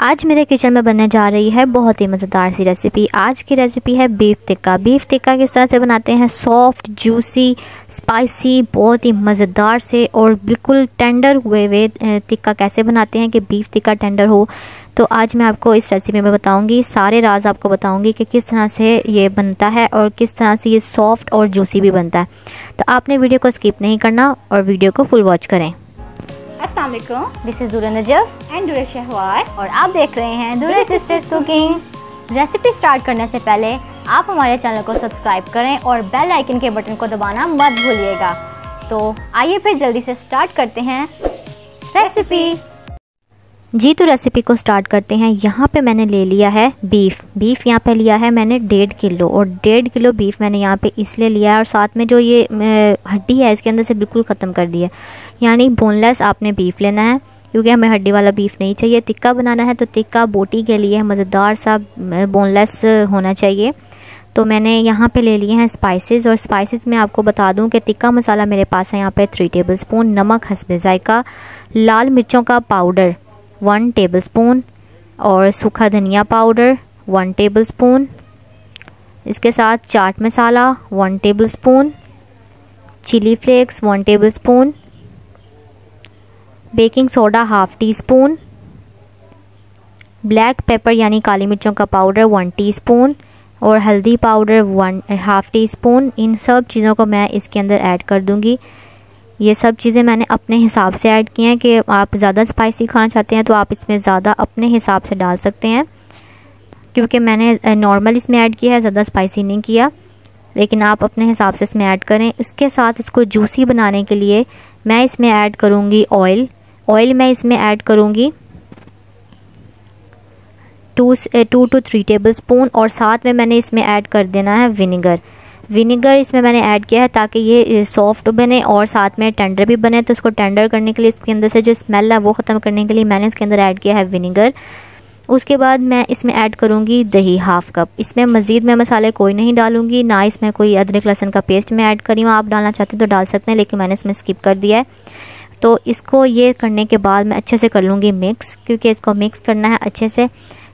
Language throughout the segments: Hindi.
आज मेरे किचन में बनने जा रही है बहुत ही मज़ेदार सी रेसिपी। आज की रेसिपी है बीफ टिक्का। बीफ टिक्का किस तरह से बनाते हैं, सॉफ्ट, जूसी, स्पाइसी, बहुत ही मज़ेदार से और बिल्कुल टेंडर हुए टिक्का कैसे बनाते हैं कि बीफ टिक्का टेंडर हो। तो आज मैं आपको इस रेसिपी में बताऊंगी, सारे राज आपको बताऊंगी कि किस तरह से ये बनता है और किस तरह से ये सॉफ्ट और जूसी भी बनता है। तो आपने वीडियो को स्किप नहीं करना और वीडियो को फुल वॉच करें। अस्सलाम वालेकुम, दिस इज दुरा नजफ एंड दुरा शहवार और आप देख रहे हैं दुरा सिस्टर्स कुकिंग। रेसिपी स्टार्ट करने से पहले आप हमारे चैनल को सब्सक्राइब करें और बेल आइकन के बटन को दबाना मत भूलिएगा। तो आइए फिर जल्दी से स्टार्ट करते हैं रेसिपी। जी तो रेसिपी को स्टार्ट करते हैं। यहाँ पे मैंने ले लिया है बीफ यहाँ पे लिया है मैंने 1.5 किलो और 1.5 किलो बीफ मैंने यहाँ पे इसलिए लिया है और साथ में जो ये हड्डी है इसके अंदर से बिल्कुल ख़त्म कर दी है, यानी बोनलेस आपने बीफ लेना है क्योंकि हमें हड्डी वाला बीफ नहीं चाहिए। टिक्का बनाना है तो टिक्का बोटी के लिए मज़ेदार सा बोनलेस होना चाहिए। तो मैंने यहाँ पे ले लिए हैं स्पाइसेस और स्पाइसेस में आपको बता दूँ कि टिक्का मसाला मेरे पास है यहाँ पे 3 टेबल स्पून, नमक हस्बे जायका, लाल मिर्चों का पाउडर 1 टेबल स्पून और सूखा धनिया पाउडर 1 टेबल स्पून, इसके साथ chaat masala 1 tablespoon, chilli flakes 1 tablespoon, baking soda 1/2 teaspoon, black pepper यानी काली मिर्चों का पाउडर 1 टीस्पून और हल्दी पाउडर 1/2 टीस्पून। इन सब चीज़ों को मैं इसके अंदर ऐड कर दूंगी। ये सब चीज़ें मैंने अपने हिसाब से ऐड की हैं कि आप ज़्यादा स्पाइसी खाना चाहते हैं तो आप इसमें ज़्यादा अपने हिसाब से डाल सकते हैं, क्योंकि मैंने नॉर्मल इसमें ऐड किया है, ज़्यादा स्पाइसी नहीं किया, लेकिन आप अपने हिसाब से इसमें ऐड करें। इसके साथ इसको जूसी बनाने के लिए मैं इसमें ऐड करूँगी ऑयल मैं इसमें ऐड करूँगी 2 to 3 टेबल स्पून और साथ में मैंने इसमें ऐड कर देना है विनेगर इसमें मैंने ऐड किया है ताकि ये सॉफ्ट बने और साथ में टेंडर भी बने। तो इसको टेंडर करने के लिए इसके अंदर से जो स्मेल है वो ख़त्म करने के लिए मैंने इसके अंदर ऐड किया है विनेगर। उसके बाद मैं इसमें ऐड करूँगी दही 1/2 कप। इसमें मज़ीद मैं मसाले कोई नहीं डालूँगी, ना इसमें कोई अदरक लहसुन का पेस्ट मैं ऐड करी हूँ। आप डालना चाहते हैं तो डाल सकते हैं, लेकिन मैंने इसमें स्किप कर दिया है। तो इसको ये करने के बाद मैं अच्छे से कर लूँगी मिक्स, क्योंकि इसको मिक्स करना है अच्छे से।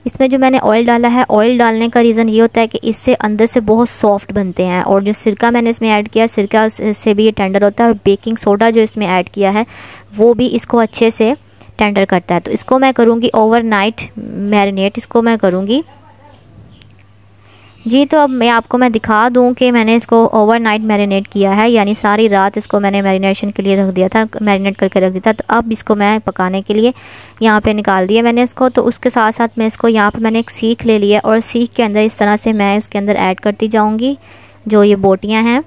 इसमें जो मैंने ऑयल डाला है, ऑयल डालने का रीज़न ये होता है कि इससे अंदर से बहुत सॉफ्ट बनते हैं और जो सिरका मैंने इसमें ऐड किया, सिरका से भी ये टेंडर होता है और बेकिंग सोडा जो इसमें ऐड किया है वो भी इसको अच्छे से टेंडर करता है। तो इसको मैं करूँगी ओवरनाइट मैरिनेट, इसको मैं करूँगी। जी तो अब मैं दिखा दूं कि मैंने इसको ओवरनाइट मैरिनेट किया है, यानी सारी रात इसको मैंने मैरिनेशन के लिए रख दिया था, मैरिनेट करके रख दिया था। तो अब इसको मैं पकाने के लिए यहाँ पे निकाल दिया मैंने इसको। तो उसके साथ साथ मैं इसको यहाँ पे मैंने एक सीख ले लिया और सीख के अंदर इस तरह से मैं इसके अंदर ऐड करती जाऊँगी जो ये बोटियाँ हैं।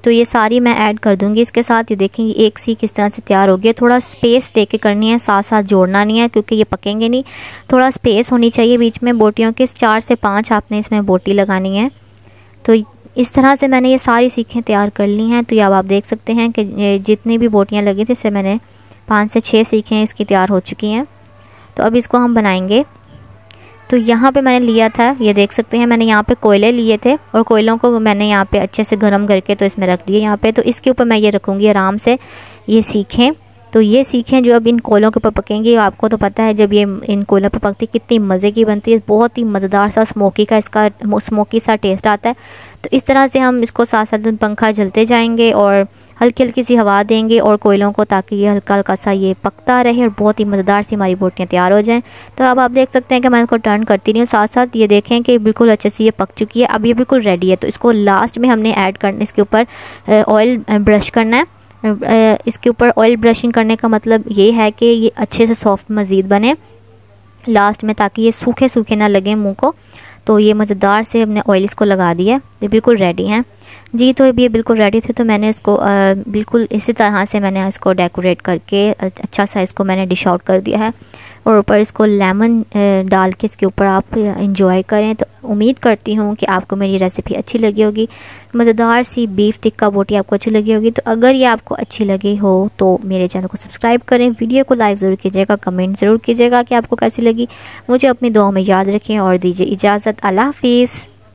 तो ये सारी मैं ऐड कर दूंगी इसके साथ। ये देखेंगे एक सीख इस तरह से तैयार हो गया। थोड़ा स्पेस दे के करनी है, साथ साथ जोड़ना नहीं है क्योंकि ये पकेंगे नहीं। थोड़ा स्पेस होनी चाहिए बीच में बोटियों के, 4 से 5 आपने इसमें बोटी लगानी है। तो इस तरह से मैंने ये सारी सीखें तैयार कर ली हैं। तो ये अब आप देख सकते हैं कि जितनी भी बोटियाँ लगी थी इससे मैंने 5 से 6 सीखें इसकी तैयार हो चुकी हैं। तो अब इसको हम बनाएंगे। तो यहाँ पे मैंने लिया था, ये देख सकते हैं, मैंने यहाँ पे कोयले लिए थे और कोयलों को मैंने यहाँ पे अच्छे से गर्म करके तो इसमें रख दिए यहाँ पे। तो इसके ऊपर मैं ये रखूँगी आराम से ये सीखें। तो ये सीखें जो अब इन कोयलों के ऊपर पकेंगी, आपको तो पता है जब ये इन कोयलों पर पकती कितनी मज़े की बनती है, बहुत ही मज़ेदार सा इसका स्मोकी सा टेस्ट आता है। तो इस तरह से हम इसको साथ साथ पंखा जलते जाएंगे और हल्की हल्की सी हवा देंगे और कोयलों को, ताकि ये हल्का हल्का सा ये पकता रहे और बहुत ही मज़ेदार सी हमारी बोटियाँ तैयार हो जाएं। तो अब आप देख सकते हैं कि मैं इसको टर्न करती रही हूँ, साथ साथ ये देखें कि बिल्कुल अच्छे से ये पक चुकी है। अब ये बिल्कुल रेडी है। तो इसको लास्ट में हमने ऐड करना, इसके ऊपर ऑयल ब्रश करना है। इसके ऊपर ऑयल ब्रशिंग करने का मतलब ये है कि ये अच्छे से सॉफ्ट मज़ीद बने लास्ट में, ताकि ये सूखे सूखे ना लगे मुँह को। तो ये मज़ेदार से हमने ऑयल इसको लगा दिया, ये बिल्कुल रेडी हैं। जी तो ये बिल्कुल रेडी थे। तो मैंने इसको बिल्कुल इसी तरह से मैंने इसको डेकोरेट करके अच्छा सा इसको मैंने डिश आउट कर दिया है और ऊपर इसको लेमन डाल के इसके ऊपर आप इंजॉय करें। तो उम्मीद करती हूँ कि आपको मेरी रेसिपी अच्छी लगी होगी। मज़ेदार सी बीफ टिक्का बोटी आपको अच्छी लगी होगी। तो अगर ये आपको अच्छी लगी हो तो मेरे चैनल को सब्सक्राइब करें, वीडियो को लाइक ज़रूर कीजिएगा, कमेंट ज़रूर कीजिएगा कि आपको कैसी लगी। मुझे अपनी दुआ में याद रखें और दीजिए इजाज़त। अल्लाह हाफिज़।